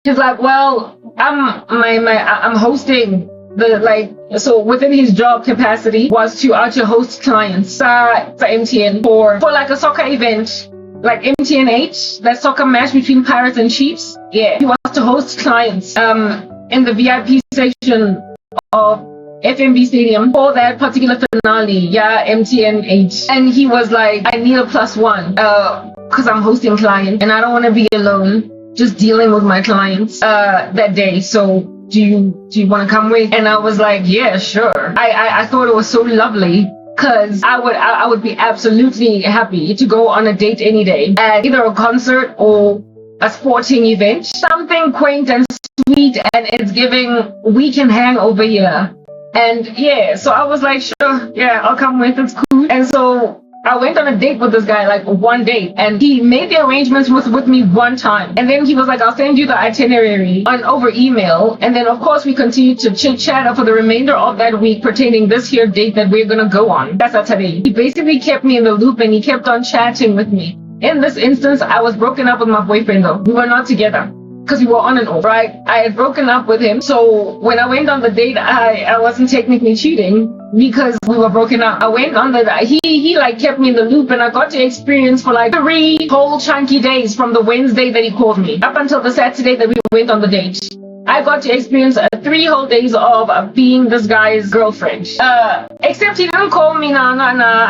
He's like, well, I'm hosting so within his job capacity was to actually host clients for MTN for like a soccer event, like MTN 8, that soccer match between Pirates and Chiefs. Yeah, he was to host clients in the VIP section of FMB Stadium for that particular finale. Yeah, MTN 8. And he was like, I need a +1 because I'm hosting clients and I don't want to be alone just dealing with my clients that day. So do you want to come with? And I was like, yeah, sure. I thought it was so lovely because I would be absolutely happy to go on a date any day at either a concert or a sporting event, something quaint and sweet, and it's giving we can hang over here. And yeah, so I was like, sure, yeah, I'll come with, it's cool. And so I went on a date with this guy, like one date, and he made the arrangements with me one time. And then he was like, I'll send you the itinerary over email. And then of course we continued to chit chat for the remainder of that week pertaining this here date that we're gonna go on. That's Saturday. He basically kept me in the loop and he kept on chatting with me. In this instance, I was broken up with my boyfriend though. We were not together because we were on and off, right? I had broken up with him. So when I went on the date, I wasn't technically cheating because we were broken up. I went on he like kept me in the loop and I got to experience for like 3 whole chunky days from the Wednesday that he called me up until the Saturday that we went on the date. I got to experience 3 whole days of being this guy's girlfriend. Except he didn't call me, nah.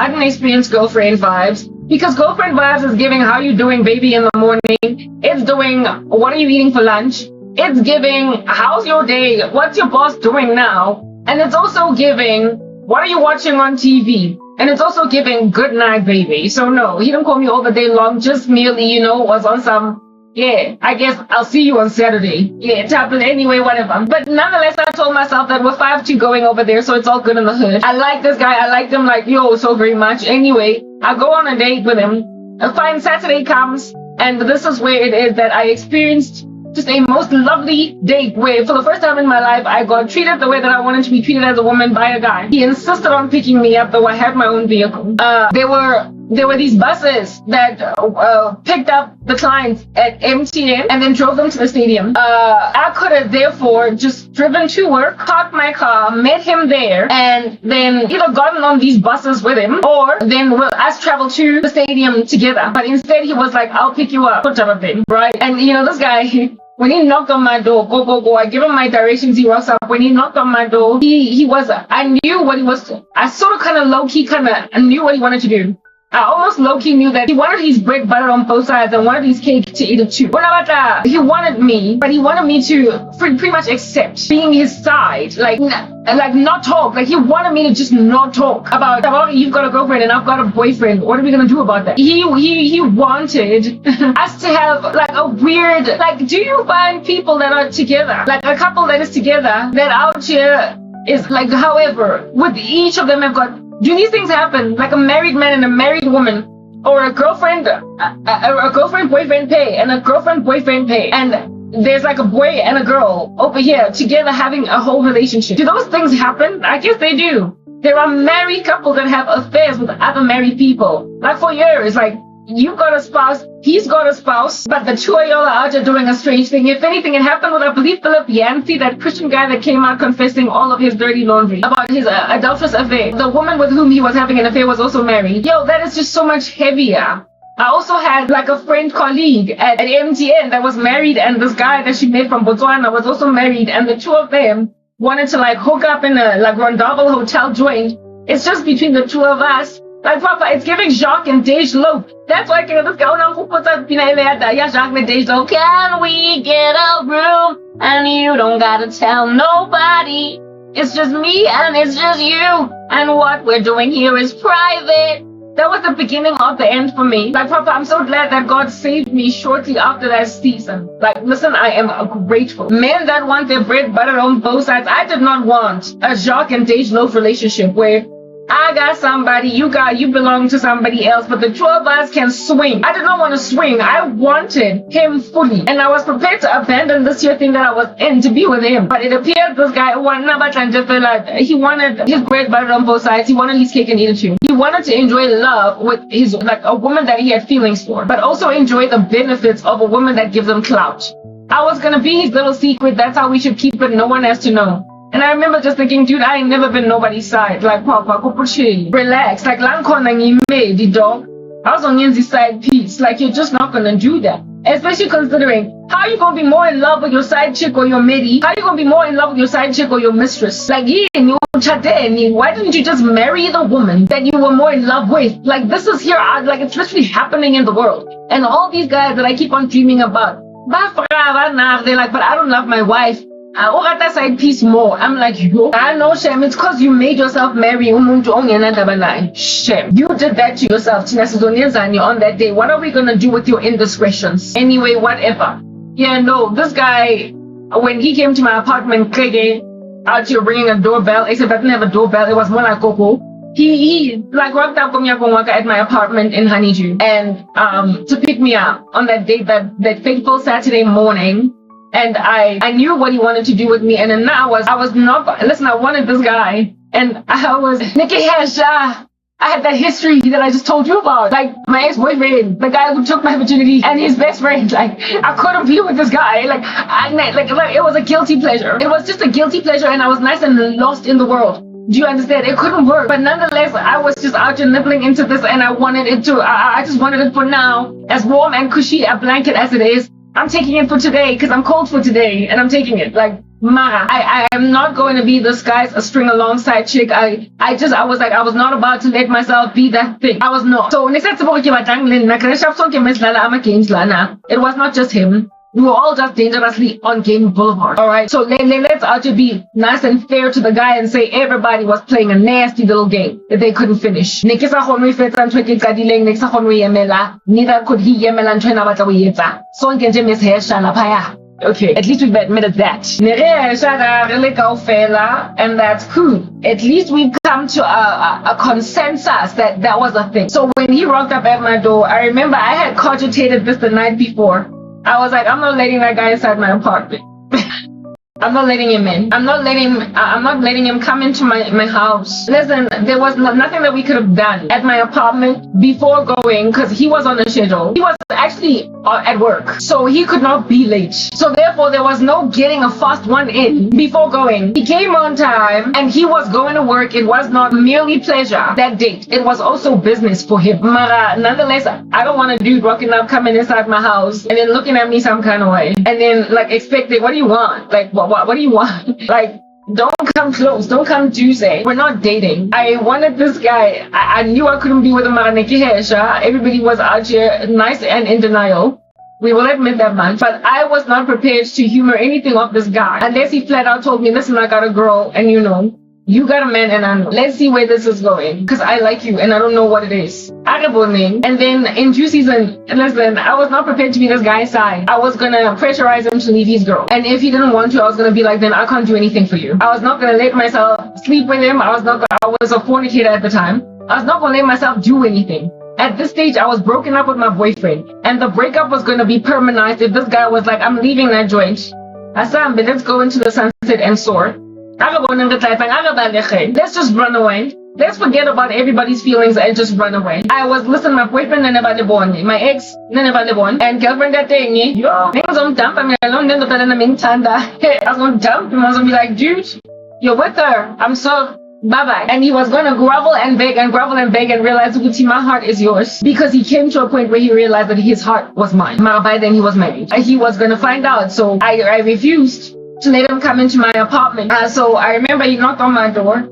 I didn't experience girlfriend vibes. Because girlfriend vibes is giving, how you doing, baby, in the morning. It's doing, what are you eating for lunch? It's giving, how's your day? What's your boss doing now? And it's also giving, what are you watching on TV? And it's also giving, good night, baby. So no, he didn't call me all the day long, just merely, was on some, yeah, I guess I'll see you on Saturday. Yeah, it happened anyway, whatever. But nonetheless, I told myself that we're 5-2 going over there, so it's all good in the hood. I like this guy. I liked him like, so very much. Anyway, I go on a date with him. A fine Saturday comes, and this is where it is that I experienced just a most lovely date where for the first time in my life, I got treated the way that I wanted to be treated as a woman by a guy. He insisted on picking me up, though I had my own vehicle. There were these buses that picked up the clients at MTN and then drove them to the stadium. I could have therefore just driven to work, parked my car, met him there, and then either gotten on these buses with him or then us travel to the stadium together. But instead he was like, I'll pick you up, right? And this guy, when he knocked on my door, go, I give him my directions, he walks up. When he knocked on my door, I knew what he was, I sort of kind of low-key knew what he wanted to do. I almost low-key knew that he wanted his bread buttered on both sides and wanted his cake to eat it too. He wanted me, but he wanted me to pretty much accept being his side, like not talk. Like he wanted me to just not talk about you've got a girlfriend and I've got a boyfriend. What are we gonna do about that? He wanted us to have like a weird, like, do you find people that are together, like a couple that is together that out here is like, however, with each of them have got. Do these things happen? Like a married man and a married woman, or a girlfriend boyfriend pay and a girlfriend boyfriend pay, and there's like a boy and a girl over here together having a whole relationship. Do those things happen? I guess they do. There are married couples that have affairs with other married people, like for years. Like you've got a spouse, he's got a spouse, but the two of y'all are out there doing a strange thing. If anything, it happened with, I believe, Philip Yancey, that Christian guy that came out confessing all of his dirty laundry about his adulterous affair. The woman with whom he was having an affair was also married. That is just so much heavier. I also had like a friend colleague at MTN that was married, and this guy that she met from Botswana was also married, and the two of them wanted to like hook up in a like Rondavel hotel joint. It's just between the two of us. Like, Papa, it's giving Jacques and Dej Lope. That's why this guy who puts up Jacques and Dej Lope. Can we get a room? And you don't gotta tell nobody. It's just me and it's just you. And what we're doing here is private. That was the beginning of the end for me. Like, Papa, I'm so glad that God saved me shortly after that season. Like, listen, I am grateful. Men that want their bread buttered on both sides. I did not want a Jacques and Dej Lope relationship where I got somebody, you belong to somebody else, but the two of us can swing. I did not want to swing. I wanted him fully. And I was prepared to abandon this here thing that I was in to be with him. But it appeared this guy, he wanted his bread buttered on both sides. He wanted his cake and eat it too. He wanted to enjoy love with his, like a woman that he had feelings for, but also enjoy the benefits of a woman that gives him clout. I was gonna be his little secret. That's how we should keep it. No one has to know. And I remember just thinking, dude, I ain't never been nobody's side. Like, Papa, go chill, relax. Like, the dog. I was on Yenzi's side piece. Like, you're just not gonna do that. Especially considering, how are you gonna be more in love with your side chick or your midi? How are you gonna be more in love with your side chick or your mistress? Like, why didn't you just marry the woman that you were more in love with? Like, this is here, like, it's literally happening in the world. And all these guys that I keep on dreaming about, they're like, but I don't love my wife. That side piece more. I'm like, yo, I know, Shem, it's because you made yourself marry umuntu ongenandaba. Shem, you did that to yourself. On that day, what are we gonna do with your indiscretions? Anyway, whatever. Yeah, no, this guy, when he came to my apartment, out here ringing a doorbell, except I didn't have a doorbell, it was more like Coco. He like walked up at my apartment in Honeydew and to pick me up on that date, that fateful Saturday morning. And I knew what he wanted to do with me, and then now I was not, listen, I wanted this guy, and I was, Nikki Hasha, I had that history that I just told you about, like my ex-boyfriend, the guy who took my virginity, and his best friend, like, I couldn't be with this guy, like, it was a guilty pleasure. It was just a guilty pleasure, and I was nice and lost in the world. Do you understand? It couldn't work, but nonetheless, I was just out here nibbling into this, and I wanted it to, I just wanted it for now, as warm and cushy a blanket as it is. I'm taking it for today because I'm cold for today, and I'm taking it. Like, Mara, I am not going to be this guy's a string alongside chick. I was not about to let myself be that thing. I was not. So, it was not just him. We were all just dangerously on Game Boulevard. Alright, so let's actually be nice and fair to the guy and say everybody was playing a nasty little game that they couldn't finish. Neither could he yemela ntwena batla go etsa. Sonke nje Miss Heshala phaya. Okay, at least we've admitted that. And that's cool. At least we've come to a consensus that was a thing. So when he rocked up at my door, I remember I had cogitated this the night before. I was like, I'm not letting that guy inside my apartment. I'm not letting him in. I'm not letting him come into my house. Listen, there was nothing that we could have done at my apartment before going because he was on a schedule. He was actually at work, so he could not be late. So therefore, there was no getting a fast one in before going. He came on time and he was going to work. It was not merely pleasure that date. It was also business for him. Mara, nonetheless, I don't want a dude rocking up, coming inside my house and then looking at me some kind of way and then like expecting, what do you want? Like, what do you want? Like, don't come close. Don't come Tuesday. We're not dating. I wanted this guy. I knew I couldn't be with him. Everybody was out here nice and in denial. We will admit that much. But I was not prepared to humor anything of this guy. Unless he flat out told me, listen, I got a girl and you got a man and I know. Let's see where this is going. Because I like you and I don't know what it is. And then in due season, listen, I was not prepared to be this guy's side. I was going to pressurize him to leave his girl. And if he didn't want to, I was going to be like, then I can't do anything for you. I was not going to let myself sleep with him. I was a fornicator at the time. I was not going to let myself do anything. At this stage, I was broken up with my boyfriend. And the breakup was going to be permanent if this guy was like, I'm leaving that joint. Asambe, let's go into the sunset and soar. Let's just run away. Let's forget about everybody's feelings and just run away. I was listening, my boyfriend never born, my ex never born, and girlfriend that thing, yo, things on dump. I mean, I don't know that in the meantime that I was gonna dump him. I was gonna be like, dude, you're with her. I'm so bye-bye. And he was gonna grovel and beg and realize, Uti, my heart is yours. Because he came to a point where he realized that his heart was mine. By then he was married. He was gonna find out. So I refused to let him come into my apartment. So I remember he knocked on my door.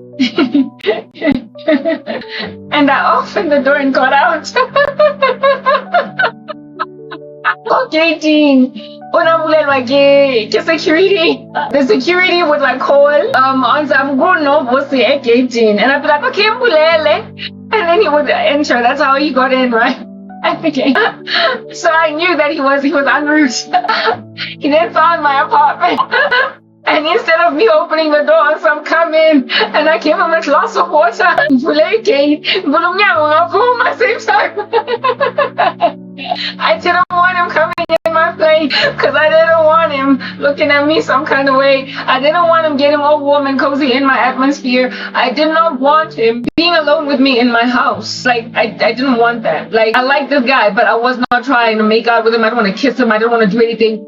And I opened the door and got out. Okay, Dean. Security. The security would like call on some good no say 18. And I'd be like, okay, and then he would enter. That's how he got in, right? Okay. So I knew that he was en route. He then found my apartment. And instead of me opening the door and some come in, and I gave him a glass of water. I didn't want him coming in my place because I didn't want him looking at me some kind of way. I didn't want him getting all warm and cozy in my atmosphere. I did not want him being alone with me in my house. Like, I didn't want that. Like, I like this guy, but I was not trying to make out with him. I didn't want to kiss him. I didn't want to do anything.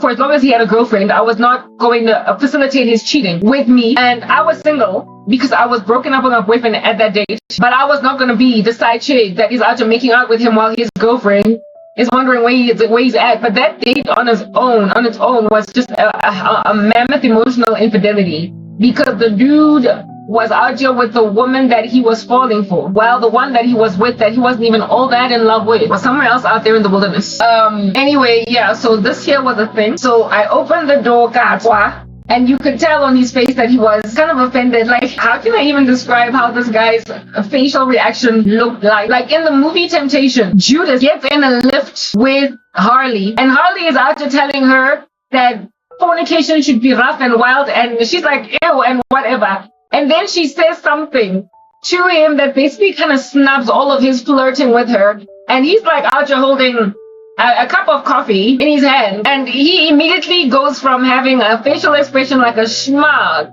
for as long as he had a girlfriend, I was not going to facilitate his cheating with me. And I was single because I was broken up with my boyfriend at that date. But I was not going to be the side chick that is out there making out with him while his girlfriend is wondering where he's at. But that date on its own was just a mammoth emotional infidelity, because the dude was out here with the woman that he was falling for, while the one that he was with, that he wasn't even all that in love with, was somewhere else out there in the wilderness. Anyway, yeah, so this here was a thing. So I opened the door, and you could tell on his face that he was kind of offended. Like, how can I even describe how this guy's facial reaction looked like? Like in the movie Temptation, Judas gets in a lift with Harley, and Harley is out there telling her that fornication should be rough and wild, and she's like, ew, and whatever. And then she says something to him that basically kind of snubs all of his flirting with her. And he's like out here holding a cup of coffee in his hand. And he immediately goes from having a facial expression like a schmuck,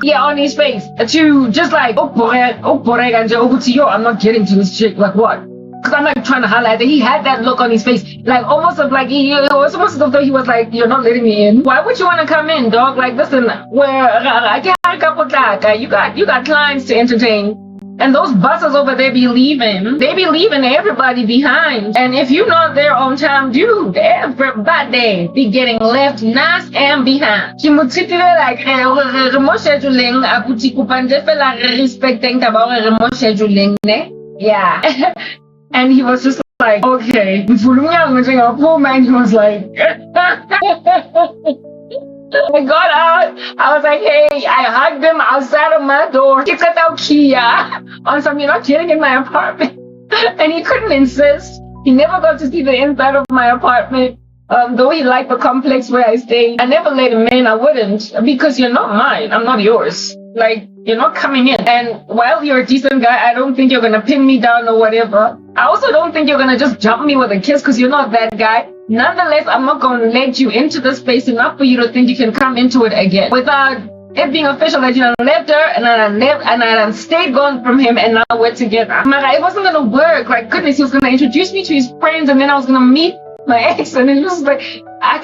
yeah, on his face, to just like, I'm not getting to this chick, like what? Because I'm like trying to highlight that he had that look on his face, like almost of like it was almost as though he was like, you're not letting me in. Why would you want to come in, dog? Like, listen, you got clients to entertain, and those buses over there be leaving. They be leaving everybody behind. And if you're not there on time, dude, everybody be getting left nice and behind. Like scheduling, yeah. And he was just like, okay. Poor man, he was like, I got out. I was like, hey, I hugged him outside of my door. He said, on some, you're not getting in my apartment. And he couldn't insist. He never got to see the inside of my apartment. Though he liked the complex where I stayed. I never let him in. I wouldn't, because you're not mine. I'm not yours. Like, you're not coming in. And while you're a decent guy, I don't think you're gonna pin me down or whatever. I also don't think you're gonna just jump me with a kiss, because you're not that guy. Nonetheless, I'm not gonna let you into the space enough for you to think you can come into it again without it being official that you left her, and I stayed gone from him, and now we're together. It wasn't gonna work. Like, goodness, he was gonna introduce me to his friends, and then I was gonna meet my ex, and it was like, I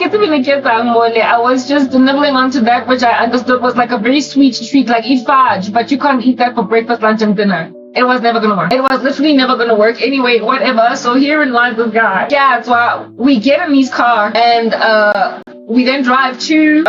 was just nibbling onto that, which I understood was like a very sweet treat, like eat fudge, but you can't eat that for breakfast, lunch, and dinner. It was never gonna work. It was literally never gonna work. Anyway, whatever. So here in lies this guy. Yeah, so we get in his car, and we then drive to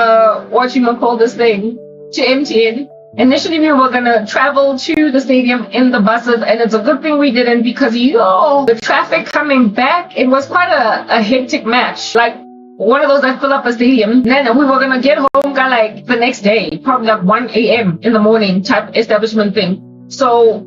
what you call this thing, to MTN. Initially, we were gonna travel to the stadium in the buses, and it's a good thing we didn't, because the traffic coming back, it was quite a hectic match. Like one of those that fill up a stadium. Then we were gonna get home like the next day, probably like 1 a.m. in the morning type establishment thing. So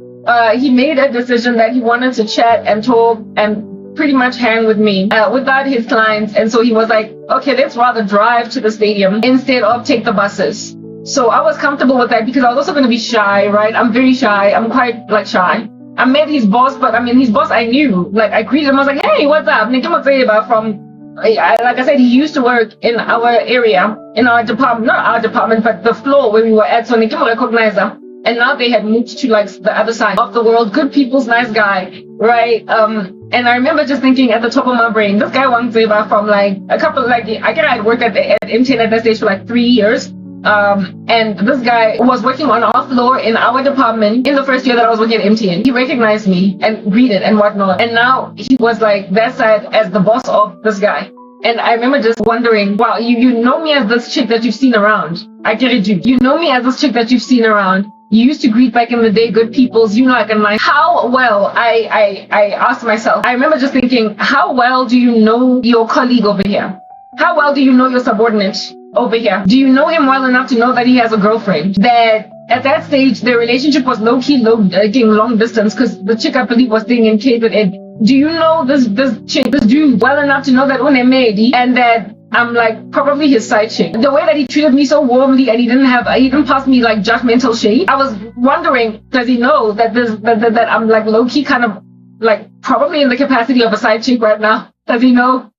he made a decision that he wanted to chat and talk and pretty much hang with me without his clients. And so he was like, okay, let's rather drive to the stadium instead of take the buses. So I was comfortable with that, because I was also going to be shy, right? I'm very shy. I'm quite like shy. I met his boss, but I mean, his boss I knew. Like, I greeted him. I was like, hey, what's up? Like I said, he used to work in our area, in our department, not our department, but the floor where we were at. So I recognize him. And now they had moved to like the other side of the world. Good people's nice guy, right? And I remember just thinking at the top of my brain, this guy wants to from like a couple, like I had worked at MTN at that stage for like 3 years. And this guy was working on our floor in our department in the first year that I was working at MTN. He recognized me and greeted and whatnot. And now he was like that side as the boss of this guy. And I remember just wondering, wow, you know me as this chick that you've seen around. I get it, you know me as this chick that you've seen around. You used to greet back in the day, good peoples, you know, I can like, how well, I asked myself, I remember just thinking, how well do you know your colleague over here? How well do you know your subordinate over here? Do you know him well enough to know that he has a girlfriend? That at that stage, their relationship was low-key, long distance, because the chick, I believe, was staying in Cape Ed. Do you know this dude well enough to know that when they made, and that I'm like probably his side chick? The way that he treated me so warmly, and he didn't pass me like judgmental shade. I was wondering, does he know that that I'm like low-key kind of like probably in the capacity of a side chick right now? Does he know?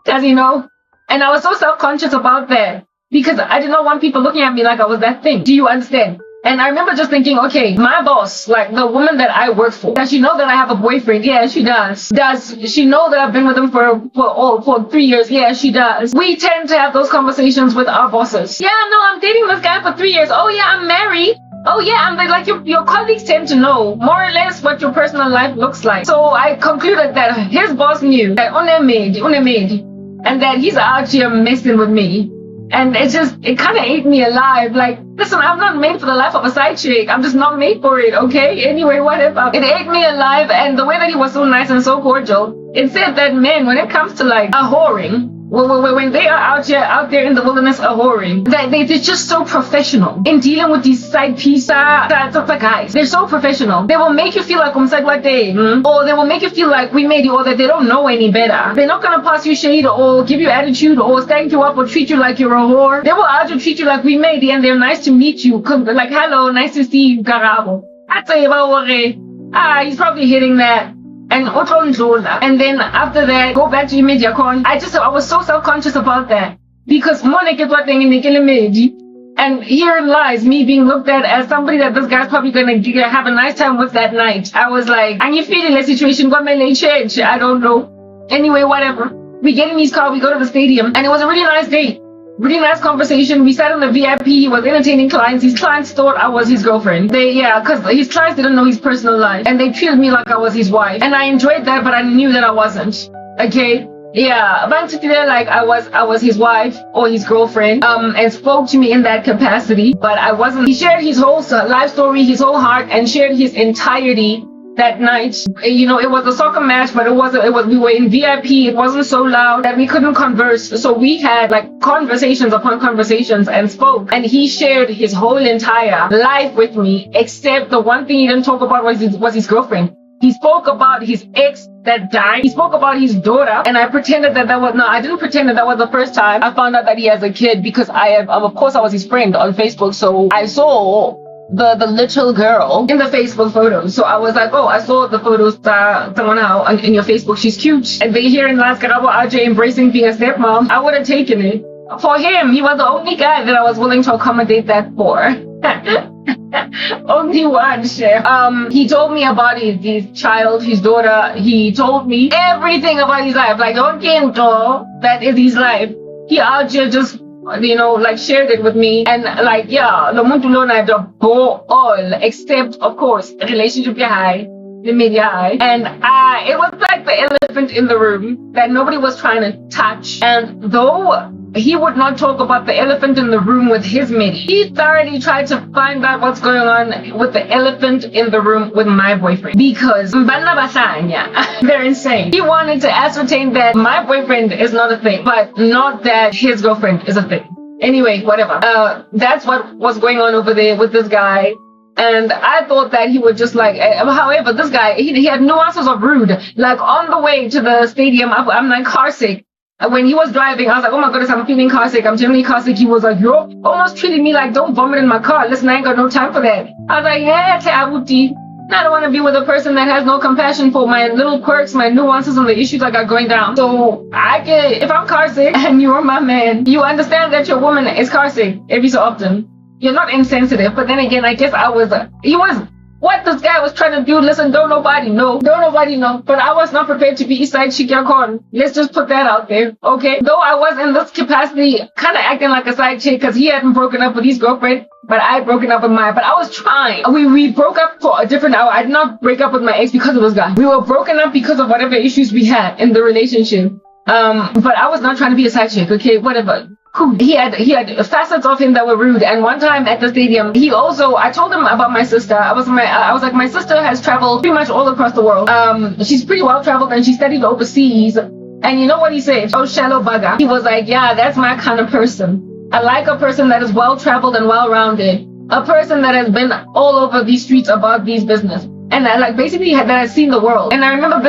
Does he know? And I was so self-conscious about that, because I did not want people looking at me like I was that thing. Do you understand? And I remember just thinking, okay, my boss, like the woman that I work for, does she know that I have a boyfriend? Yeah, she does. Does she know that I've been with him for 3 years? Yeah, she does. We tend to have those conversations with our bosses. Yeah, no, I'm dating this guy for 3 years. Oh yeah, I'm married. Oh yeah, I'm like your colleagues tend to know more or less what your personal life looks like. So I concluded that his boss knew that and that he's out here messing with me. And it kind of ate me alive. Like, listen, I'm not made for the life of a side chick. I'm just not made for it, okay? Anyway, whatever. It ate me alive, and the way that he was so nice and so cordial, it said that men, when it comes to like a whoring, when they are out there in the wilderness a whoring, that they're just so professional in dealing with these side pieces. Guys, they're so professional. They will make you feel like or they will make you feel like we made you, or that they don't know any better. They're not gonna pass you shade or give you attitude or stank you up or treat you like you're a whore. They will actually treat you like we made you, and they're nice to meet you. Like, hello, nice to see you, Garabo. He's probably hitting that. And then after that, go back to MediaCon. I was so self-conscious about that. Because and herein lies me being looked at as somebody that this guy's probably gonna have a nice time with that night. I was like, and you feeling the situation, got my change. I don't know. Anyway, whatever. We get in his car, we go to the stadium, and it was a really nice day. Really nice conversation. We sat in the VIP. He was entertaining clients. His clients thought I was his girlfriend. Because his clients didn't know his personal life, and they treated me like I was his wife. And I enjoyed that, but I knew that I wasn't. Okay. Yeah, like I was his wife or his girlfriend, and spoke to me in that capacity, but I wasn't. He shared his whole life story, his whole heart, and shared his entirety that night. You know, it was a soccer match, but we were in VIP. It wasn't so loud that we couldn't converse. So we had like conversations upon conversations and spoke. And he shared his whole entire life with me, except the one thing he didn't talk about was his girlfriend. He spoke about his ex that died. He spoke about his daughter, and I pretended I didn't pretend that was the first time I found out that he has a kid, because of course I was his friend on Facebook. So I saw the little girl in the Facebook photos. So I was like, oh, I saw the photos in your Facebook. She's cute. And they here in Las Carabo RJ embracing being a stepmom. I would have taken it. For him, he was the only guy that I was willing to accommodate that for. Only one, chef. He told me about his child, his daughter. He told me everything about his life. Like, that is his life. He out here just, like shared it with me. And like, yeah, the Muntulona go all, except, of course, the relationship high, the media high. And it was like the elephant in the room that nobody was trying to touch. And though he would not talk about the elephant in the room with his mate, he thoroughly tried to find out what's going on with the elephant in the room with my boyfriend. Because they're insane. He wanted to ascertain that my boyfriend is not a thing, but not that his girlfriend is a thing. Anyway, whatever. That's what was going on over there with this guy. And I thought that he would just like, however, this guy, he had nuances of rude. Like on the way to the stadium, I'm like car sick. When he was driving, I was like, oh my goodness, I'm feeling car sick. I'm generally car sick. He was like, you're almost treating me like, don't vomit in my car. Listen, I ain't got no time for that. I was like, yeah, I don't want to be with a person that has no compassion for my little quirks, my nuances, and the issues I got going down. So if I'm car sick and you're my man, you understand that your woman is car sick every so often. You're not insensitive. But then again, I guess what this guy was trying to do, listen, don't nobody know. But I was not prepared to be Eastside Chikyakon. Let's just put that out there, okay? Though I was in this capacity, kind of acting like a side chick, because he hadn't broken up with his girlfriend, but I had broken up with mine. But I was trying. We broke up for a different hour. I did not break up with my ex because of this guy. We were broken up because of whatever issues we had in the relationship. But I was not trying to be a side chick, okay? Whatever. Cool. He had facets of him that were rude. And one time at the stadium, I told him about my sister. I was like, my sister has traveled pretty much all across the world. She's pretty well traveled, and she studied overseas. And you know what he said? Oh, shallow bugger. He was like, yeah, that's my kind of person. I like a person that is well traveled and well rounded. A person that has been all over these streets about these business. And that has seen the world. And I remember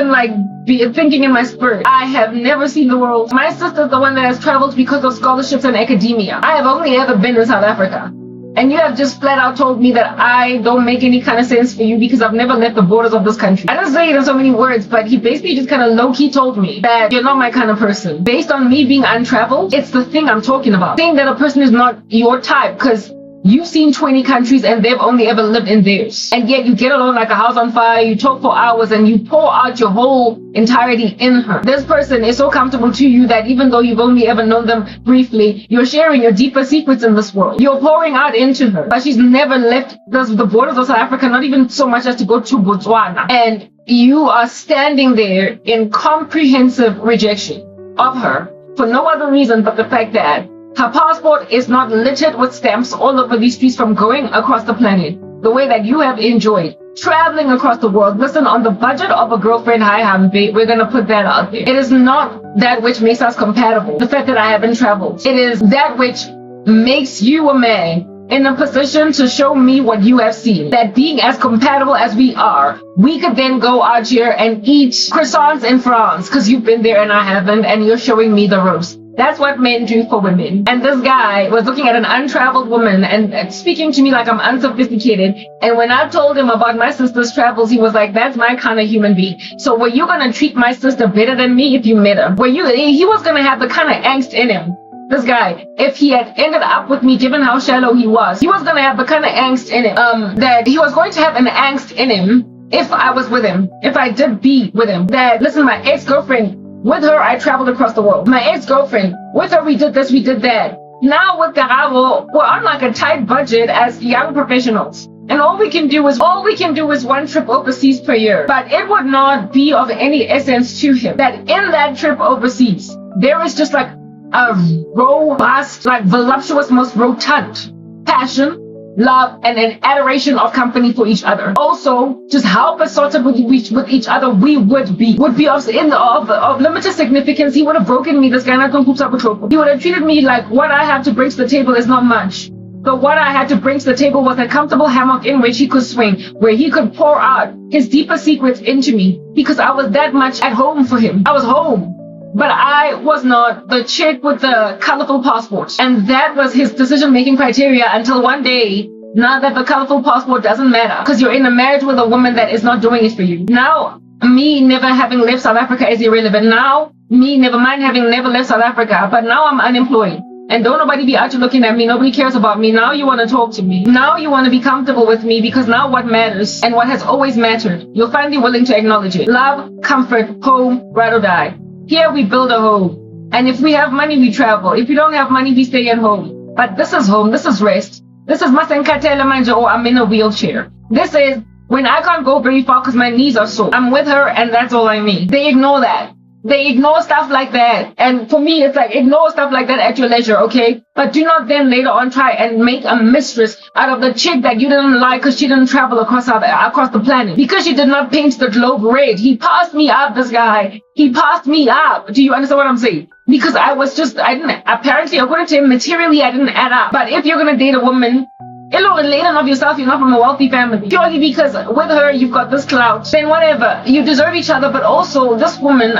thinking in my spirit, I have never seen the world. My sister's the one that has traveled because of scholarships and academia. I have only ever been in South Africa. And you have just flat out told me that I don't make any kind of sense for you because I've never left the borders of this country. I didn't say it in so many words, but he basically just kind of low-key told me that you're not my kind of person. Based on me being untraveled, it's the thing I'm talking about. Saying that a person is not your type, because you've seen 20 countries and they've only ever lived in theirs. And yet you get along like a house on fire, you talk for hours and you pour out your whole entirety in her. This person is so comfortable to you that even though you've only ever known them briefly, you're sharing your deeper secrets in this world. You're pouring out into her. But she's never left the borders of South Africa, not even so much as to go to Botswana. And you are standing there in comprehensive rejection of her for no other reason but the fact that her passport is not littered with stamps all over these streets from going across the planet the way that you have enjoyed traveling across the world. Listen, on the budget of a girlfriend, hi Hambi, we're going to put that out there. It is not that which makes us compatible, the fact that I haven't traveled. It is that which makes you a man in a position to show me what you have seen. That being as compatible as we are, we could then go out here and eat croissants in France because you've been there and I haven't, and you're showing me the ropes. That's what men do for women. And this guy was looking at an untraveled woman and speaking to me like I'm unsophisticated. And when I told him about my sister's travels, he was like, that's my kind of human being. So were you going to treat my sister better than me if you met her? He was going to have the kind of angst in him. This guy, if he had ended up with me, given how shallow he was going to have the kind of angst in him, that he was going to have an angst in him if I was with him, if I did be with him. That, listen, my ex-girlfriend, with her, I traveled across the world. My ex-girlfriend, with her, we did this, we did that. Now with Karabo, we're on like a tight budget as young professionals. And all we can do is one trip overseas per year. But it would not be of any essence to him that in that trip overseas, there is just like a robust, like voluptuous, most rotund passion, love, and an adoration of company for each other. Also, just how besotted with each other we would be of limited significance. He would have broken me, this guy. He would have treated me like what I have to bring to the table is not much. But what I had to bring to the table was a comfortable hammock in which he could swing, where he could pour out his deeper secrets into me, because I was that much at home for him. I was home. But I was not the chick with the colorful passport. And that was his decision-making criteria until one day, now that the colorful passport doesn't matter, because you're in a marriage with a woman that is not doing it for you. Now, me never having left South Africa is irrelevant. Now, me never mind having never left South Africa, but now I'm unemployed. And don't nobody be out here looking at me. Nobody cares about me. Now you want to talk to me. Now you want to be comfortable with me, because now what matters and what has always mattered, you're finally willing to acknowledge it. Love, comfort, home, ride or die. Here we build a home. And if we have money, we travel. If we don't have money, we stay at home. But this is home. This is rest. This is Masenkatela Manja, or I'm in a wheelchair. This is when I can't go very far because my knees are sore. I'm with her and that's all I need. They ignore that. They ignore stuff like that. And for me, it's like, ignore stuff like that at your leisure, okay? But do not then later on try and make a mistress out of the chick that you didn't like because she didn't travel across the planet. Because she did not paint the globe red. He passed me up, this guy. He passed me up. Do you understand what I'm saying? Because apparently according to him, materially, I didn't add up. But if you're going to date a woman, later of yourself, you're not from a wealthy family. Purely because with her, you've got this clout. Then whatever, you deserve each other. But also, this woman,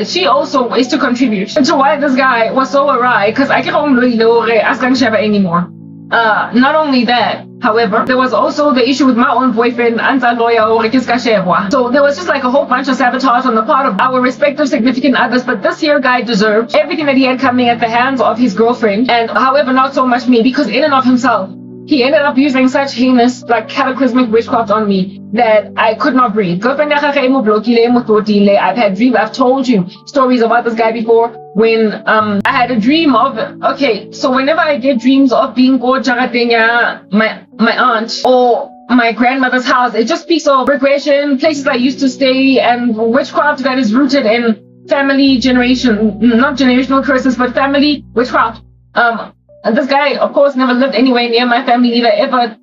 she also is to contribute to why this guy was so awry. Because I can't anymore. Not only that, however, there was also the issue with my own boyfriend, so there was just like a whole bunch of sabotage on the part of our respective significant others. But this here guy deserved everything that he had coming at the hands of his girlfriend, and however, not so much me, because in and of himself, he ended up using such heinous, like cataclysmic witchcraft on me that I could not breathe. I've had dreams, I've told you stories about this guy before. When I had a dream of, okay, so whenever I get dreams of being my aunt or my grandmother's house, it just speaks of regression, places I used to stay, and witchcraft that is rooted in family generation, not generational curses, but family witchcraft. And this guy, of course, never lived anywhere near my family, neither ever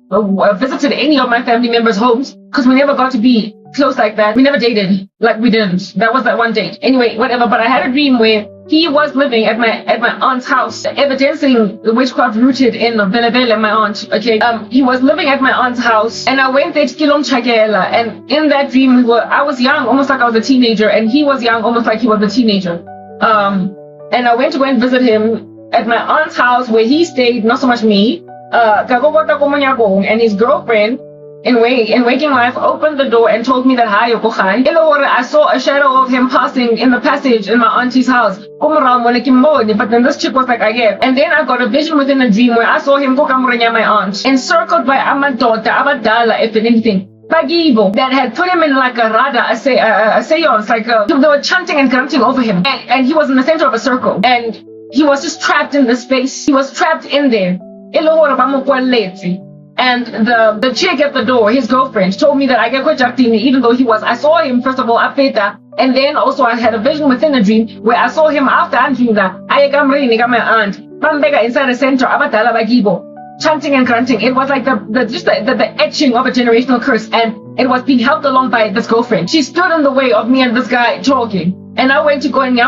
visited any of my family members' homes, because we never got to be close like that. We never dated, like we didn't. That was that one date. Anyway, whatever. But I had a dream where he was living at my aunt's house, evidencing the witchcraft rooted in Velevele, my aunt. Okay, he was living at my aunt's house, and I went there to Kilom Chagela. And in that dream, I was young, almost like I was a teenager, and he was young, almost like he was a teenager. And I went to go and visit him at my aunt's house where he stayed, not so much me, and his girlfriend in waking life, opened the door and told me that hi Yokochai. I saw a shadow of him passing in the passage in my auntie's house. But then this chick was like, I get. And then I got a vision within a dream where I saw him go my aunt, encircled by Amadota, Abadala, if anything. Bagibo, that had put him in like a rada, a seance, like they were chanting and grunting over him. And he was in the center of a circle. And he was just trapped in the space. He was trapped in there. And the chick at the door, his girlfriend, told me that I get Jakti, even though I saw him, first of all, Apeta, and then also I had a vision within a dream where I saw him after Andringa, I got my aunt, Bambega inside the center, Abatala Bagibo, chanting and grunting. It was like the etching of a generational curse, and it was being helped along by this girlfriend. She stood in the way of me and this guy talking, and I went to go and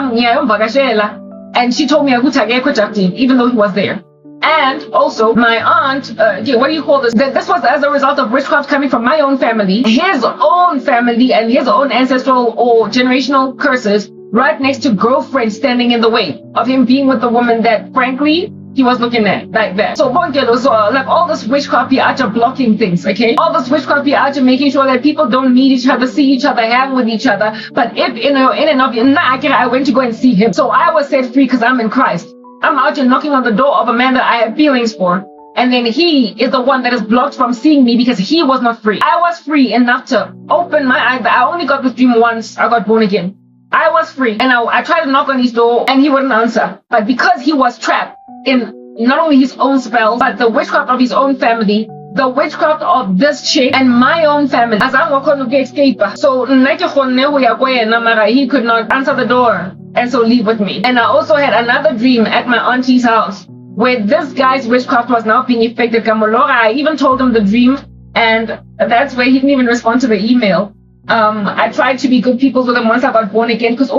and she told me I would take Jakti, even though he was there. And also, my aunt, what do you call this? This was as a result of witchcraft coming from my own family, his own family, and his own ancestral or generational curses, right next to girlfriend standing in the way of him being with the woman that, frankly, he was looking at like that. So, like all this witchcraft be out blocking things, okay? All this witchcraft be out making sure that people don't meet each other, see each other, hang with each other. But if in and of I went to go and see him. So I was set free because I'm in Christ. I'm out here knocking on the door of a man that I have feelings for. And then he is the one that is blocked from seeing me because he was not free. I was free enough to open my eyes. I only got this dream once. I got born again. I was free. And I tried to knock on his door and he wouldn't answer. But because he was trapped in not only his own spells, but the witchcraft of his own family, the witchcraft of this chick and my own family. As I'm going to escape. So he could not answer the door and so leave with me. And I also had another dream at my auntie's house where this guy's witchcraft was now being affected. I even told him the dream, and that's where he didn't even respond to the email. I tried to be good people with him once I got born again because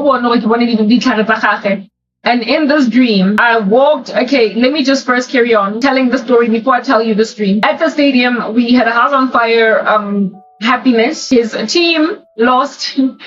and in this dream, I walked, okay, let me just first carry on telling the story before I tell you this dream. At the stadium, we had a house on fire, happiness. His team lost. And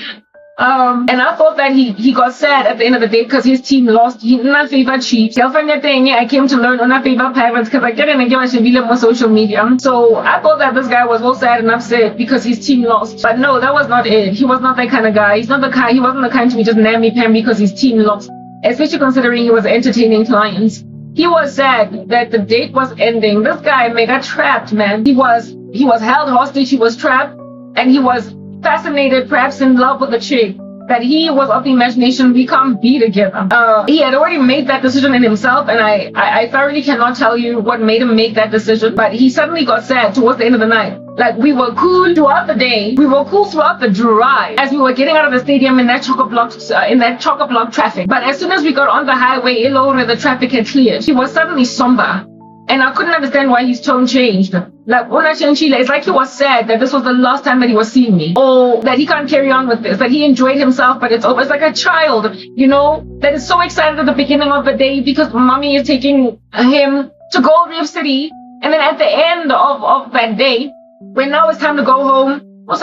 I thought that he got sad at the end of the day because his team lost. He did not favor Chiefs. I came to learn on favor Pirates because I didn't give a on social media. So I thought that this guy was all sad and upset because his team lost. But no, that was not it. He was not that kind of guy. He wasn't the kind to be just namby-pamby because his team lost. Especially considering he was entertaining clients. He was sad that the date was ending. This guy got trapped, man. He was held hostage. He was trapped, and he was fascinated, perhaps in love with a chick that he was of the imagination we can't be together. He had already made that decision in himself, and I thoroughly cannot tell you what made him make that decision, but he suddenly got sad towards the end of the night. Like, we were cool throughout the day. We were cool throughout the drive as we were getting out of the stadium in that chock-a-block traffic. But as soon as we got on the highway, where the traffic had cleared, he was suddenly somber. And I couldn't understand why his tone changed. Like, it's like he was sad that this was the last time that he was seeing me. Or that he can't carry on with this. That he enjoyed himself, but it's over. It's like a child, that is so excited at the beginning of the day because mommy is taking him to Gold Reef City. And then at the end of that day, when now it's time to go home, or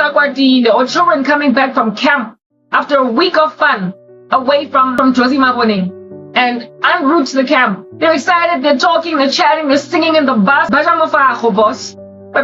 children coming back from camp after a week of fun away from Josie Maboning. And en route to the camp. They're excited, they're talking, they're chatting, they're singing in the bus. But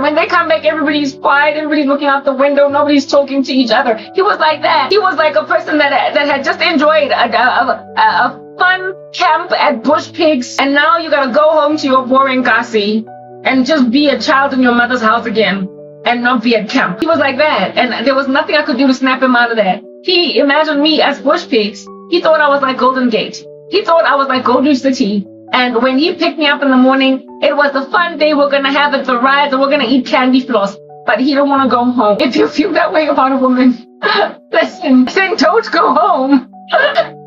when they come back, everybody's quiet, everybody's looking out the window, nobody's talking to each other. He was like that. He was like a person that had just enjoyed a fun camp at Bush Pigs, and now you gotta go home to your boring kasi and just be a child in your mother's house again and not be at camp. He was like that, and there was nothing I could do to snap him out of that. He imagined me as Bush Pigs. He thought I was like Golden Gate. He thought I was like Gold Reef City. And when he picked me up in the morning, it was the fun day we're going to have at the rides and we're going to eat candy floss. But he don't want to go home. If you feel that way about a woman, listen, then don't go home.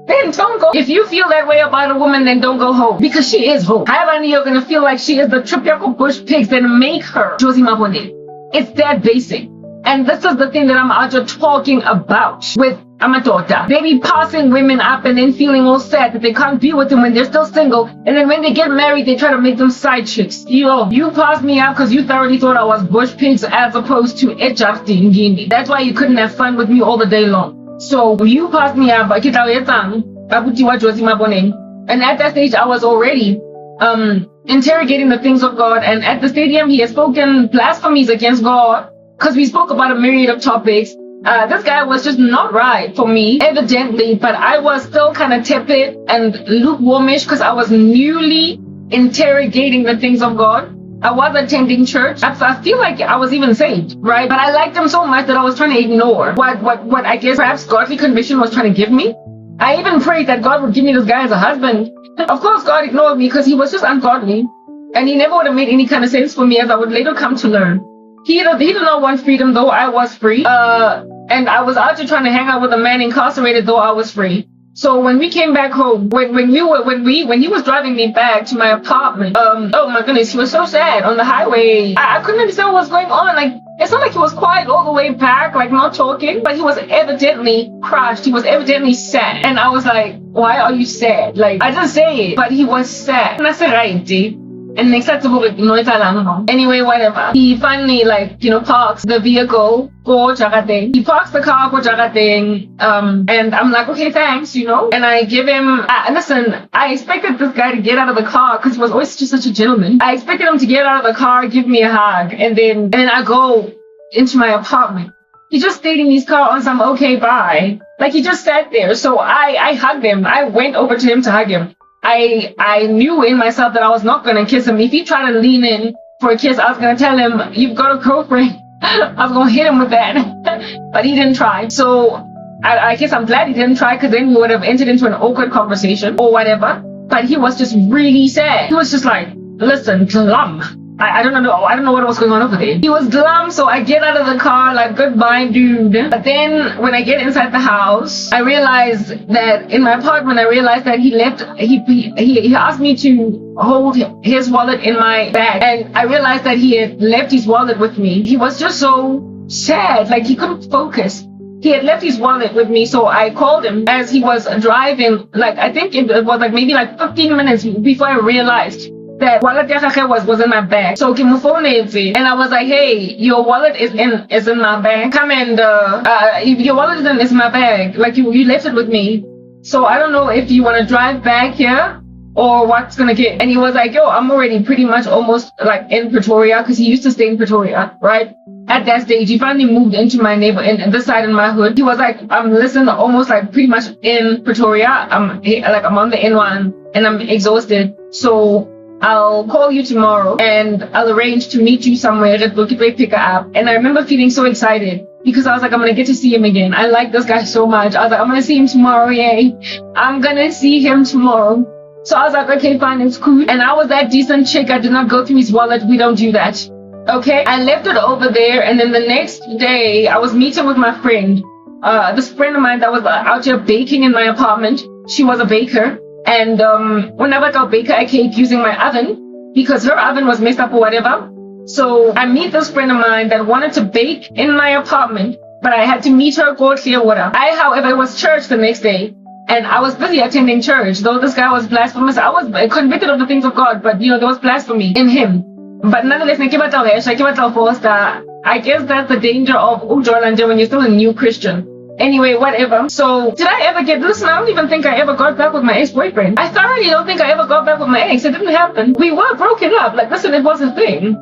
Then don't go. If you feel that way about a woman, then don't go home. Because she is home. However, you're going to feel like she is the Tripiako Bush Pigs, then make her Josie Mabone. It's that basic. And this is the thing that I'm out here talking about with Amadota. They be passing women up and then feeling all sad that they can't be with them when they're still single. And then when they get married, they try to make them side chicks. You passed me up because you thoroughly thought I was Bush Pigs as opposed to Ejafti Ngindi. That's why you couldn't have fun with me all the day long. So you passed me up. And at that stage, I was already interrogating the things of God. And at the stadium, he had spoken blasphemies against God because we spoke about a myriad of topics. This guy was just not right for me, evidently, but I was still kind of tepid and lukewarmish because I was newly interrogating the things of God. I was attending church. I feel like I was even saved, right? But I liked him so much that I was trying to ignore what I guess perhaps godly conviction was trying to give me. I even prayed that God would give me this guy as a husband. Of course, God ignored me because he was just ungodly. And he never would have made any kind of sense for me, as I would later come to learn. He did not want freedom, though I was free. And I was out here trying to hang out with a man incarcerated, though I was free. So when we came back home, when he was driving me back to my apartment, oh my goodness, he was so sad on the highway. I couldn't understand what was going on. Like, it's not like he was quiet all the way back, like not talking, but he was evidently crushed. He was evidently sad. And I was like, why are you sad? Like, I didn't say it, but he was sad. And I said, right, D. And next time, anyway, whatever. He finally, parks the vehicle, go Jagateng. He parks the car, go Jagateng. And I'm like, okay, thanks, And I give him, listen, I expected this guy to get out of the car because he was always just such a gentleman. I expected him to get out of the car, give me a hug, and then I go into my apartment. He just stayed in his car on some okay bye. Like, he just sat there. So I hugged him. I went over to him to hug him. I knew in myself that I was not going to kiss him. If he tried to lean in for a kiss, I was going to tell him, you've got a girlfriend. I was going to hit him with that. But he didn't try. So I guess I'm glad he didn't try, because then we would have entered into an awkward conversation or whatever. But he was just really sad. He was just like, listen, glum. I don't know what was going on over there. He was glum, so I get out of the car like, goodbye, dude. But then when I get inside the house, I realized that in my apartment, he asked me to hold his wallet in my bag. And I realized that he had left his wallet with me. He was just so sad, like he couldn't focus. He had left his wallet with me, so I called him as he was driving. Like, I think it was like maybe like 15 minutes before I realized that wallet was in my bag. So and I was like, hey, your wallet is in my bag. Come and your wallet is in my bag. Like, you left it with me. So I don't know if you want to drive back here or what's gonna get. And he was like, yo, I'm already pretty much almost like in Pretoria, because he used to stay in Pretoria, right? At that stage, he finally moved into my neighborhood, in this side in my hood. He was like, I'm almost like pretty much in Pretoria. I'm on the N1 and I'm exhausted. So I'll call you tomorrow and I'll arrange to meet you somewhere at Bukit pick up. And I remember feeling so excited because I was like, I'm going to get to see him again. I like this guy so much. I was like, I'm going to see him tomorrow. Yay. I'm going to see him tomorrow. So I was like, okay, fine, it's cool. And I was that decent chick. I did not go through his wallet. We don't do that. Okay. I left it over there. And then the next day I was meeting with my friend, this friend of mine that was out here baking in my apartment. She was a baker. And whenever I bake a cake using my oven, because her oven was messed up or whatever. So I meet this friend of mine that wanted to bake in my apartment, but I had to meet her go Clearwater. However, it was church the next day, and I was busy attending church. Though this guy was blasphemous, I was convicted of the things of God, but there was blasphemy in him. But nonetheless, I guess that's the danger of Ujolanje when you're still a new Christian. Anyway, whatever. So, did I ever listen, I don't even think I ever got back with my ex-boyfriend. I thoroughly don't think I ever got back with my ex. It didn't happen. We were broken up. Like, listen, it was a thing.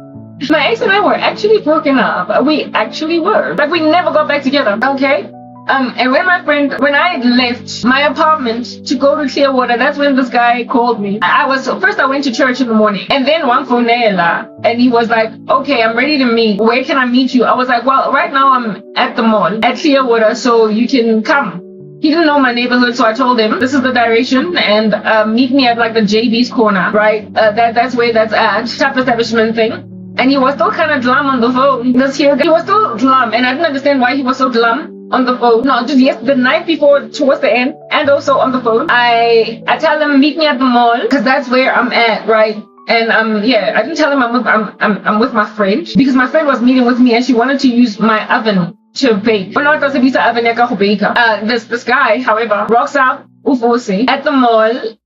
My ex and I were actually broken up. We actually were. Like, we never got back together. Okay? And when I left my apartment to go to Clearwater, that's when this guy called me. First I went to church in the morning, and then one phone, and he was like, okay, I'm ready to meet. Where can I meet you? I was like, well, right now I'm at the mall at Clearwater, so you can come. He didn't know my neighborhood, so I told him, this is the direction, and meet me at like the JB's corner, right? That's where that's at, shop establishment thing. And he was still kind of glum on the phone. He was still glum, and I didn't understand why he was so glum on the phone. No, just the night before, towards the end, and also on the phone. I tell him, meet me at the mall, because that's where I'm at, right? And I didn't tell him I'm with my friend, because my friend was meeting with me and she wanted to use my oven to bake. This guy, however, rocks out at the mall,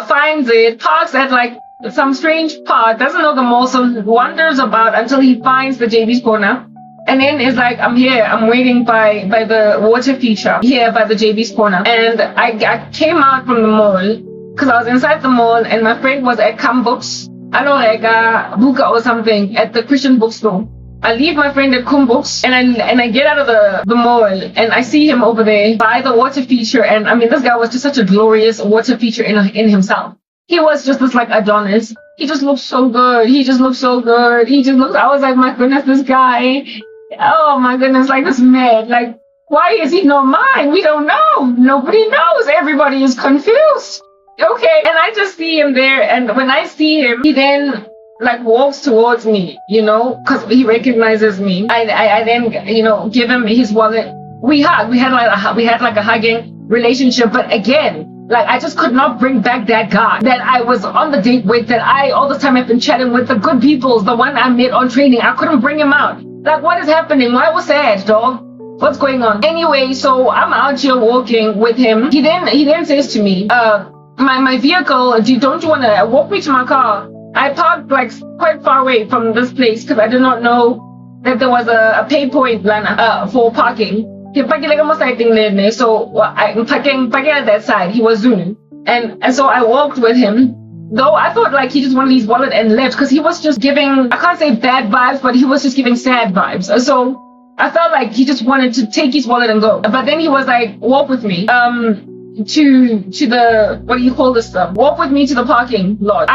finds it, parks at like some strange part, doesn't know the mall, so wanders about until he finds the JB's corner. And then it's like, I'm here, I'm waiting by the water feature here by the JB's corner. And I came out from the mall because I was inside the mall and my friend was at Cam Books. I don't like Buka or something at the Christian bookstore. I leave my friend at Kumbooks and I get out of the mall and I see him over there by the water feature. And I mean, this guy was just such a glorious water feature in himself. He was just this like Adonis. He just looked so good. He just looked so good. I was like, my goodness, this guy. Oh my goodness, like this man. Like, why is he not mine? We don't know. Nobody knows. Everybody is confused. Okay. And I just see him there. And when I see him, he then like walks towards me, you know, because he recognizes me. I then, you know, give him his wallet. We hug. We had like a hugging relationship. But again, like I just could not bring back that guy that I was on the date with, that I all the time have been chatting with, the good peoples, the one I met on training. I couldn't bring him out. Like, what is happening? Why was sad, dog? What's going on? Anyway, so I'm out here walking with him. He then says to me, my vehicle, don't you want to walk me to my car? I parked like quite far away from this place because I did not know that there was a pay point for parking. So I'm parking at that side. He was zooming. And so I walked with him. Though I thought like he just wanted his wallet and left because he was just giving, I can't say bad vibes, but he was just giving sad vibes. So I felt like he just wanted to take his wallet and go. But then he was like, walk with me. To the, what do you call this stuff? Walk with me to the parking lot.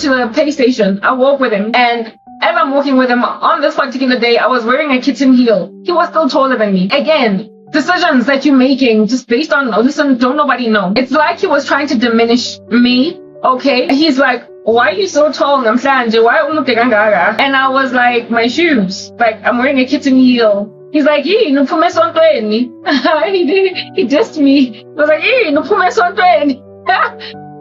To the pay station. I walk with him. And as I'm walking with him on this particular day, I was wearing a kitten heel. He was still taller than me. Again, decisions that you're making just based on, listen, don't nobody know. It's like he was trying to diminish me. Okay. He's like, why are you so tall, Namhlanje? Why are you gaga? And I was like, my shoes. Like, I'm wearing a kitten heel. He's like, hey, no pume sontweni. He dissed me. He was like, hey, no pume sontweni.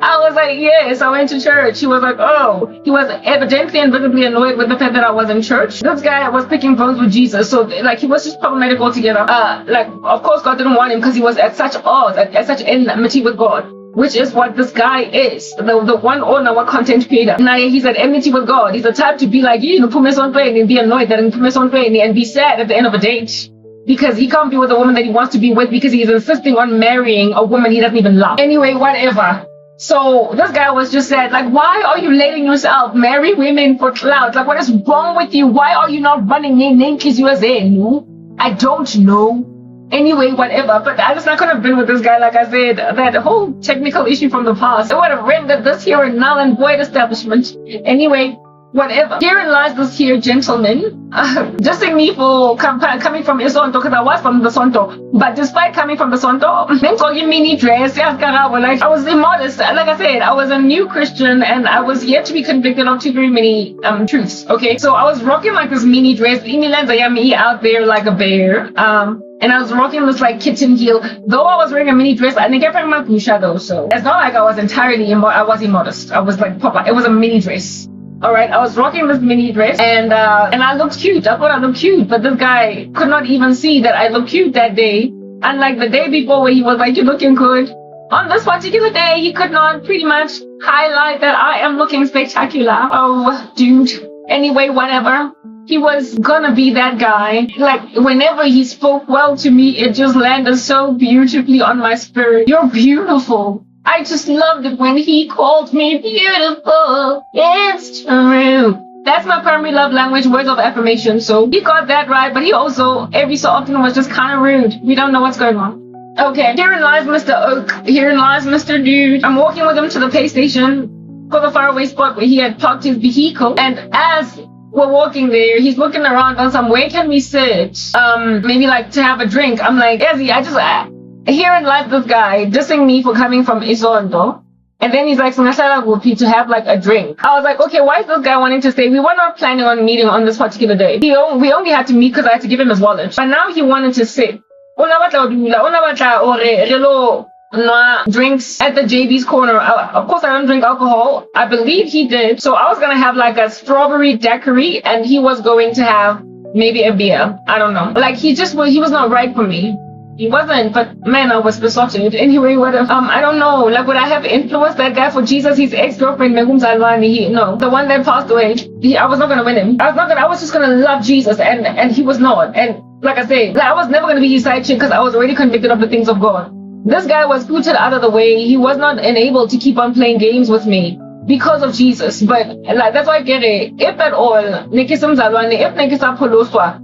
I was like, yes, I went to church. He was like, oh. He was evidently and visibly annoyed with the fact that I was in church. This guy was picking bones with Jesus. So, like, he was just problematic altogether. Like, of course, God didn't want him because he was at such odds, at such enmity with God, which is what this guy is. The one owner, our content creator. Now, he's at enmity with God. He's the type to be like, you know, and be annoyed that and be sad at the end of a date. Because he can't be with a woman that he wants to be with because he's insisting on marrying a woman he doesn't even love. Anyway, whatever. So this guy was just said, like, why are you letting yourself marry women for clout? Like, what is wrong with you? Why are you not running in case you are saying? I don't know. Anyway, whatever. But I just not could have been with this guy, like I said, that whole technical issue from the past. It would have rendered this here a null and void establishment. Anyway, whatever. Herein lies this here gentleman, dissing me for coming from Isonto, because I was from the Sonto. But despite coming from the Sonto, then talking mini dress, like I was immodest. Like I said, I was a new Christian and I was yet to be convicted of too very many truths. Okay, so I was rocking like this mini dress, me out there like a bear. And I was rocking this like kitten heel. Though I was wearing a mini dress, I didn't get my pusha though. So it's not like I was entirely I was immodest. I was like proper. It was a mini dress. Alright, I was rocking this mini dress and I looked cute. I thought I looked cute, but this guy could not even see that I looked cute that day. Unlike the day before where he was like, you're looking good. On this particular day, he could not pretty much highlight that I am looking spectacular. Oh, dude. Anyway, whatever. He was gonna be that guy. Like, whenever he spoke well to me, it just landed so beautifully on my spirit. You're beautiful. I just loved it when he called me beautiful. It's true. That's my primary love language, words of affirmation. So he got that right, but he also, every so often, was just kind of rude. We don't know what's going on. Okay, herein lies Mr. Oak. Herein lies Mr. Dude. I'm walking with him to the pay station for the faraway spot where he had parked his vehicle. And as we're walking there, he's looking around on some, where can we sit? Maybe like to have a drink. I'm like, Ezzy, herein lies this guy dissing me for coming from Isondo. And then he's like, to have like a drink. I was like, okay, why is this guy wanting to stay? We were not planning on meeting on this particular day. We only had to meet because I had to give him his wallet. But now he wanted to sit. Drinks at the JB's corner. Of course, I don't drink alcohol. I believe he did. So I was going to have like a strawberry daiquiri and he was going to have maybe a beer. I don't know. Like he was not right for me. He wasn't, but man, I was besotted. Anyway, what if, I don't know, like would I have influenced that guy for Jesus, his ex-girlfriend, no, the one that passed away, I was not going to win him. I was just going to love Jesus and he was not. And like I said, I was never going to be his side chick because I was already convicted of the things of God. This guy was booted out of the way. He was not enabled to keep on playing games with me because of Jesus. But like, that's why I get it. If at all, if nekisapoloswa,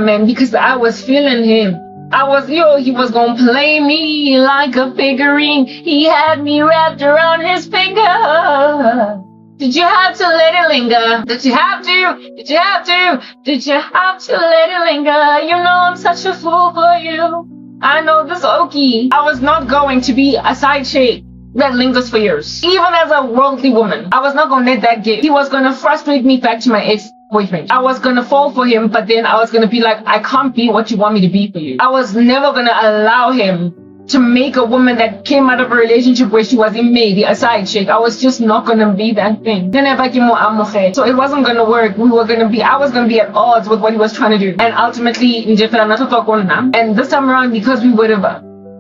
man, because I was feeling him. He was gonna play me like a figurine. He had me wrapped around his finger. Did you have to let it linger? Did you have to? Did you have to? Did you have to let it linger? You know I'm such a fool for you. I know this Okie. I was not going to be a side chick that lingers for years. Even as a worldly woman, I was not gonna let that get. He was gonna frustrate me back to my ex-boyfriend. I was gonna fall for him, but then I was gonna be like, I can't be what you want me to be for you. I was never gonna allow him to make a woman that came out of a relationship where she was maybe a side chick. I was just not gonna be that thing. So it wasn't gonna work. I was gonna be at odds with what he was trying to do. And ultimately, and this time around, because we would have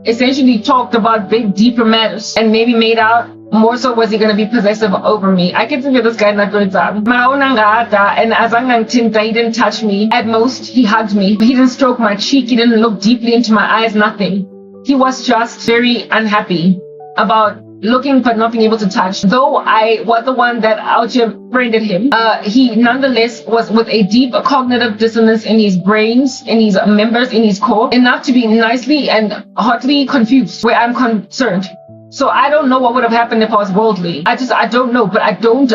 essentially talked about big, deeper matters and maybe made out, more so was he going to be possessive over me. I can figure this guy not good job. And as he didn't touch me. At most, he hugged me. He didn't stroke my cheek. He didn't look deeply into my eyes, nothing. He was just very unhappy about looking but not being able to touch. Though I was the one that outbreeded him, he nonetheless was with a deep cognitive dissonance in his brains, in his members, in his core, enough to be nicely and hotly confused where I'm concerned. So I don't know what would have happened if I was worldly. I don't know, but I don't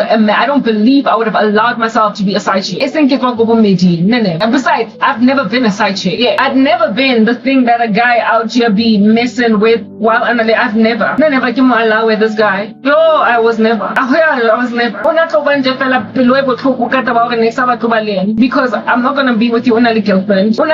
believe I would have allowed myself to be a side chick. And besides, I've never been a side chick. Yeah, I've never been the thing that a guy out here be messing with while I've never. Never can allow with this guy. Yo, I was never. I was never. Because I'm not gonna be with you on a girlfriend. For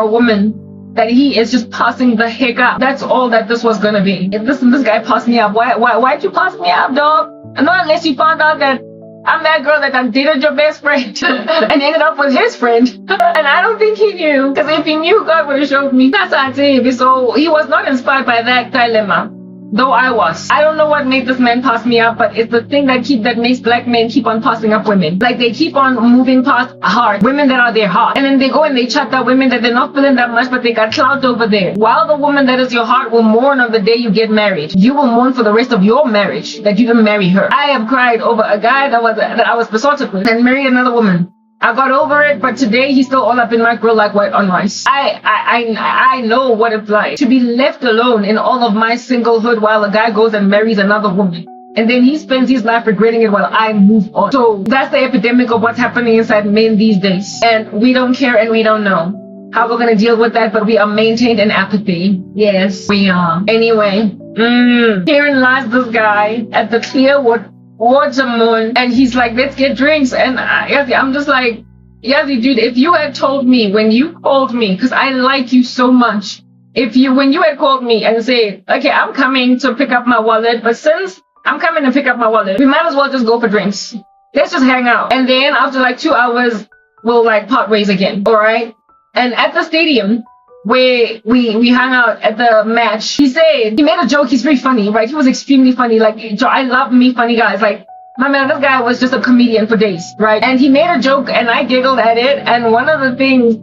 a woman that he is just passing the heck up. That's all that this was gonna be. If this guy passed me up, why'd you pass me up, dog? And not unless you found out that I'm that girl that dated your best friend and ended up with his friend. And I don't think he knew. Because if he knew, God would have showed me. That's what I say. So he was not inspired by that dilemma. Though I was. I don't know what made this man pass me up, but it's the thing that makes black men keep on passing up women. Like they keep on moving past heart, women that are their heart. And then they go and they chat that women that they're not feeling that much, but they got clout over there. While the woman that is your heart will mourn on the day you get married. You will mourn for the rest of your marriage that you didn't marry her. I have cried over a guy that I was besotted with and married another woman. I got over it, but today he's still all up in my grill like white on rice. I know what it's like to be left alone in all of my singlehood while a guy goes and marries another woman. And then he spends his life regretting it while I move on. So that's the epidemic of what's happening inside men these days. And we don't care and we don't know how we're going to deal with that, but we are maintained in apathy. Yes, we are. Anyway, herein lies this guy at the Clearwood Watermoon, and he's like, let's get drinks. And I'm just like, Yazzie, dude, if you had told me when you called me, because I like you so much, when you had called me and said, okay, I'm coming to pick up my wallet, but since I'm coming to pick up my wallet, we might as well just go for drinks. Let's just hang out. And then after like 2 hours, we'll like part ways again. All right. And at the stadium where we hung out at the match, he made a joke. He's very funny, right? He was extremely funny. Like, I love me funny guys. Like, my man, this guy was just a comedian for days, right? And he made a joke and I giggled at it. And one of the things,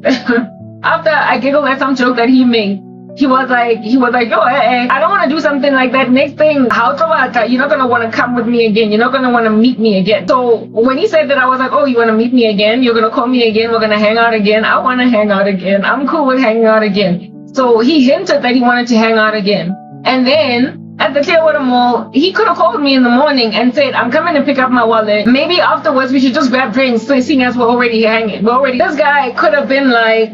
after I giggled at some joke that he made, he was like, yo, hey, I don't want to do something like that. Next thing, you're not going to want to come with me again. You're not going to want to meet me again. So when he said that, I was like, oh, you want to meet me again? You're going to call me again? We're going to hang out again? I want to hang out again. I'm cool with hanging out again. So he hinted that he wanted to hang out again. And then at the Clearwater Mall, he could have called me in the morning and said, I'm coming to pick up my wallet. Maybe afterwards we should just grab drinks, seeing as we're already hanging. This guy could have been like,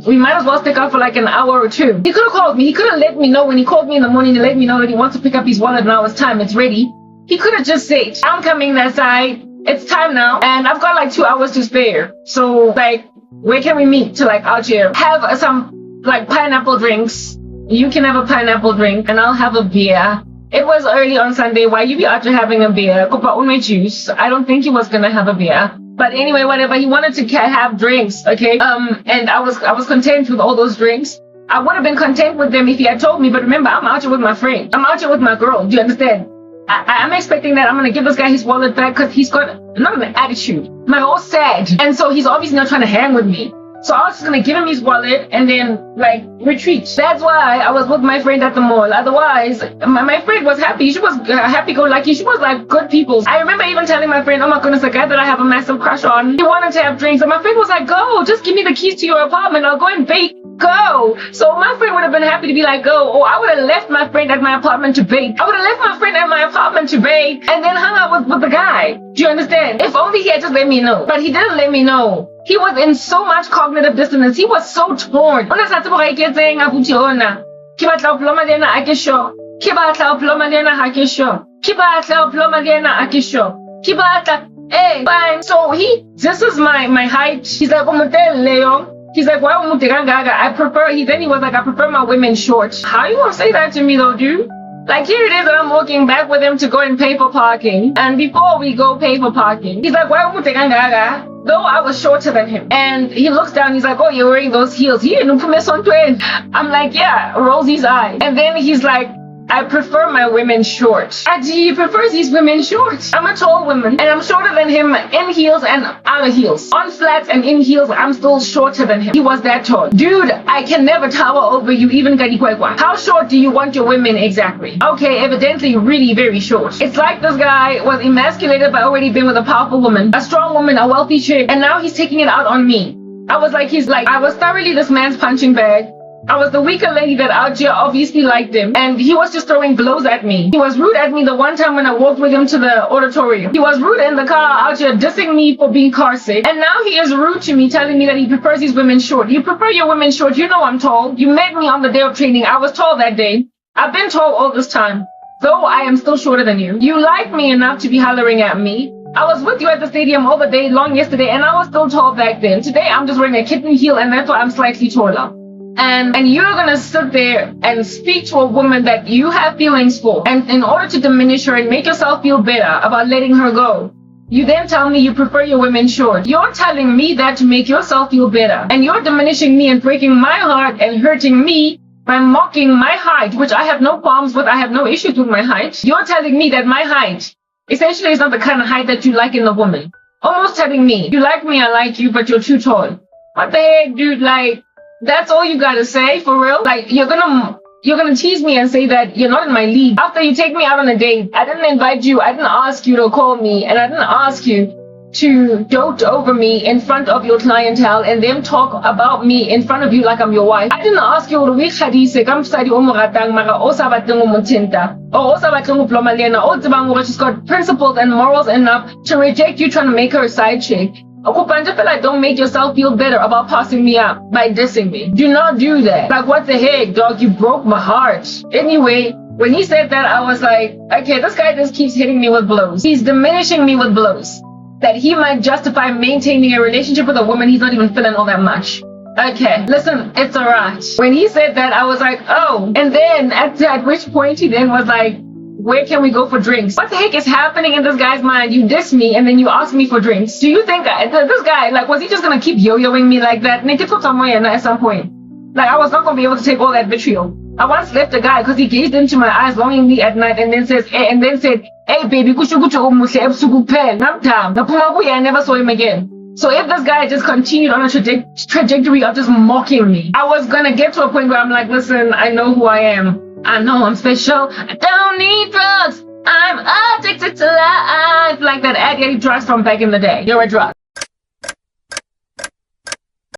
we might as well stick out for like an hour or two. He could have called me. He could have let me know when he called me in the morning to let me know that he wants to pick up his wallet in an hour's time. It's ready. He could have just said, I'm coming that side. It's time now. And I've got like 2 hours to spare. So like, where can we meet to like out here? Have some like pineapple drinks. You can have a pineapple drink and I'll have a beer. It was early on Sunday. Why you be out here having a beer? Kupa unwe juice. I don't think he was gonna have a beer. But anyway, whatever. He wanted to have drinks, okay? And I was content with all those drinks. I would have been content with them if he had told me. But remember, I'm out here with my friend. I'm out here with my girl. Do you understand? I'm expecting that I'm gonna give this guy his wallet back because he's got not an attitude. My whole sad. And so he's obviously not trying to hang with me. So I was just gonna give him his wallet and then like retreat. That's why I was with my friend at the mall. Otherwise, my friend was happy. She was happy-go-lucky. She was like good people. I remember even telling my friend, oh my goodness, a guy that I have a massive crush on, he wanted to have drinks. And my friend was like, go, just give me the keys to your apartment. I'll go and bake. Go. So my friend would have been happy to be like, go. Or I would have left my friend at my apartment to bake. I would have left my friend at my apartment to bake and then hung out with the guy. Do you understand? If only he had just let me know. But he didn't let me know. He was in so much cognitive dissonance. He was so torn. Hey, fine. So this is my height. He's like, Leon. He's like, why would I prefer, then he was like, I prefer my women short. How you gonna say that to me though, dude? Like, here it is that I'm walking back with him to go and pay for parking. And before we go pay for parking, he's like, why would though I was shorter than him. And he looks down, he's like, oh, you're wearing those heels. I'm like, yeah, rolls his eyes. And then he's like, I prefer my women short. He prefers his women short. I'm a tall woman and I'm shorter than him in heels and out of heels. On flats and in heels, I'm still shorter than him. He was that tall. Dude, I can never tower over you, even Kadikwekwa. How short do you want your women exactly? Okay, evidently really very short. It's like this guy was emasculated by already being with a powerful woman, a strong woman, a wealthy chick, and now he's taking it out on me. I was thoroughly this man's punching bag. I was the weaker lady that out here obviously liked him, and he was just throwing blows at me. He was rude at me the one time when I walked with him to the auditorium. He was rude in the car out here dissing me for being car sick, and now he is rude to me, telling me that he prefers his women short. You prefer your women short. You know I'm tall. You met me on the day of training. I was tall that day. I've been tall all this time, though I am still shorter than you. You like me enough to be hollering at me. I was with you at the stadium all the day long yesterday, and I was still tall back then. Today I'm just wearing a kitten heel, and that's why I'm slightly taller. And you're gonna sit there and speak to a woman that you have feelings for, and in order to diminish her and make yourself feel better about letting her go, you then tell me you prefer your women short. You're telling me that to make yourself feel better, and you're diminishing me and breaking my heart and hurting me by mocking my height, which I have no problems with. I have no issues with my height. You're telling me that my height essentially is not the kind of height that you like in a woman. Almost telling me, you like me, I like you, but you're too tall. What the heck, dude? Like, that's all you gotta say, for real? Like, you're gonna tease me and say that you're not in my league. After you take me out on a date, I didn't invite you, I didn't ask you to call me, and I didn't ask you to dote over me in front of your clientele and them talk about me in front of you like I'm your wife. I didn't ask you to be khadise kam msadi o mo ratang mara o sa batleng o mo tshenta o sa batleng o ploma le yena o tsebang gore she's got principles and morals enough to reject you trying to make her a side chick. Don't make yourself feel better about passing me up by dissing me. Do not do that. Like, what the heck, dog? You broke my heart. Anyway, when he said that, I was like, okay, this guy just keeps hitting me with blows. He's diminishing me with blows. That he might justify maintaining a relationship with a woman he's not even feeling all that much. Okay, listen, it's alright. When he said that, I was like, oh. And then at which point he then was like, where can we go for drinks? What the heck is happening in this guy's mind? You diss me and then you ask me for drinks. Do you think this guy, like, was he just gonna keep yo-yoing me like that? At some point. Like, I was not gonna be able to take all that vitriol. I once left a guy because he gazed into my eyes longingly at night and then said, hey baby, I never saw him again. So if this guy just continued on a trajectory of just mocking me, I was gonna get to a point where I'm like, listen, I know who I am. I know I'm special. I don't need drugs. I'm addicted to life. Like that ad getting drugs from back in the day. You're a drug.